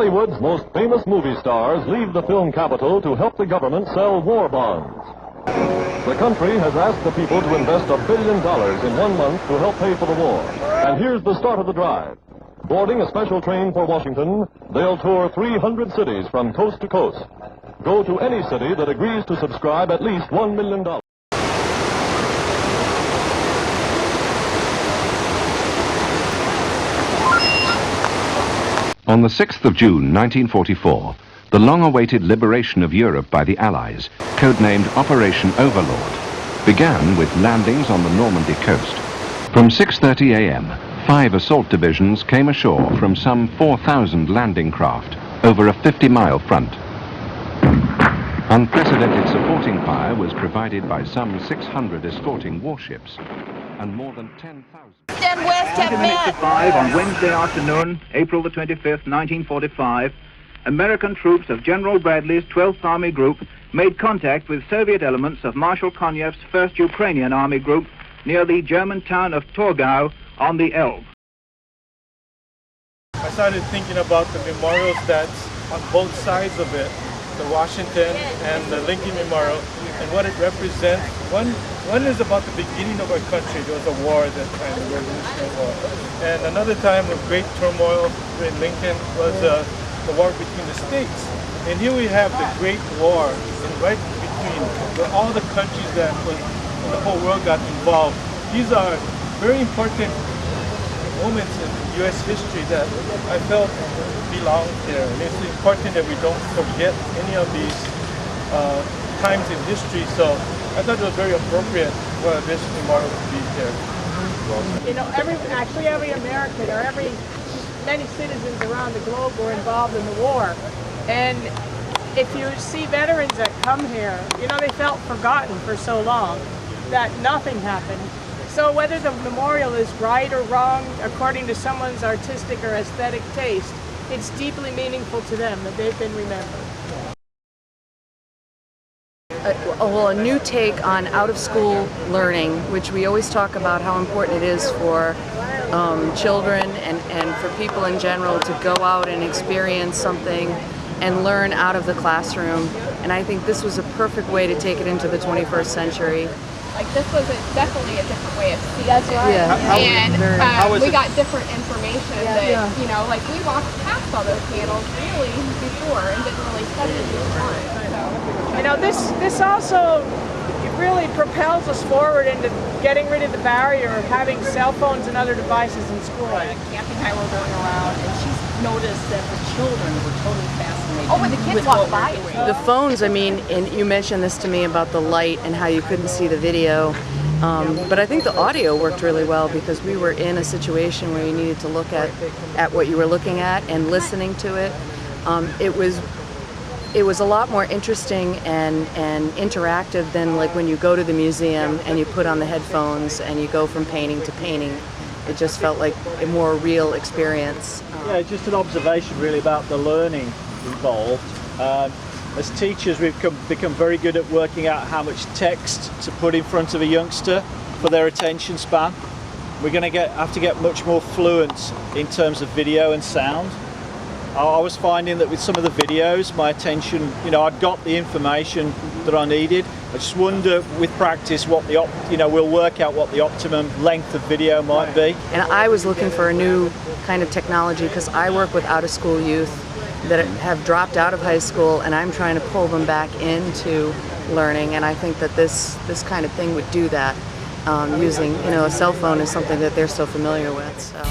Hollywood's most famous movie stars leave the film capital to help the government sell war bonds. The country has asked the people to invest $1 billion in 1 month to help pay for the war. And here's the start of the drive. Boarding a special train for Washington, they'll tour 300 cities from coast to coast. Go to any city that agrees to subscribe at least $1 million. On the 6th of June 1944, the long-awaited liberation of Europe by the Allies, codenamed Operation Overlord, began with landings on the Normandy coast. From 6:30 a.m., 5 assault divisions came ashore from some 4,000 landing craft over a 50-mile front. Unprecedented supporting fire was provided by some 600 escorting warships and more than 10,000... 20 minutes to 5 on Wednesday afternoon, April the 25th, 1945, American troops of General Bradley's 12th Army Group made contact with Soviet elements of Marshal Konev's 1st Ukrainian Army Group near the German town of Torgau on the Elbe. I started thinking about the memorials that's on both sides of it, the Washington and the Lincoln Memorial, and what it represents. One is about the beginning of our country. There was a war at that time, the Revolutionary War. And another time of great turmoil in Lincoln was the war between the states. And here we have the Great War, and right between where all the countries that the whole world got involved. These are very important moments in U.S. history that I felt belong here. And it's important that we don't forget any of these times in history. So I thought it was very appropriate for this memorial to be here. You know, every American or many citizens around the globe were involved in the war. And if you see veterans that come here, you know, they felt forgotten for so long that nothing happened. So whether the memorial is right or wrong, according to someone's artistic or aesthetic taste, it's deeply meaningful to them that they've been remembered. Well, a new take on out-of-school learning, which we always talk about how important it is for children and for people in general to go out and experience something and learn out of the classroom. And I think this was a perfect way to take it into the 21st century. Like, this was definitely a different way of seeing it. Yeah. And we got different information that, you know, like we walked past all those panels really before and didn't really study it before. So. You know, this also really propels us forward into getting rid of the barrier of having cell phones and other devices in school. Kathy and I were going around, and she's noticed that the children were totally fascinated. Oh, when the kids walked by it. The phones, I mean, and you mentioned this to me about the light and how you couldn't see the video, but I think the audio worked really well because we were in a situation where you needed to look at what you were looking at and listening to it. It was a lot more interesting and interactive than like when you go to the museum and you put on the headphones and you go from painting to painting. It just felt like a more real experience. Yeah, just an observation really about the learning involved. As teachers, we've become very good at working out how much text to put in front of a youngster for their attention span. We're going to have to get much more fluent in terms of video and sound. I was finding that with some of the videos, my attention, you know, I'd got the information that I needed. I just wonder with practice what we'll work out what the optimum length of video might be. And I was looking for a new kind of technology because I work with out-of-school youth that have dropped out of high school, and I'm trying to pull them back into learning. And I think that this kind of thing would do that. Using, you know, a cell phone is something that they're so familiar with. So.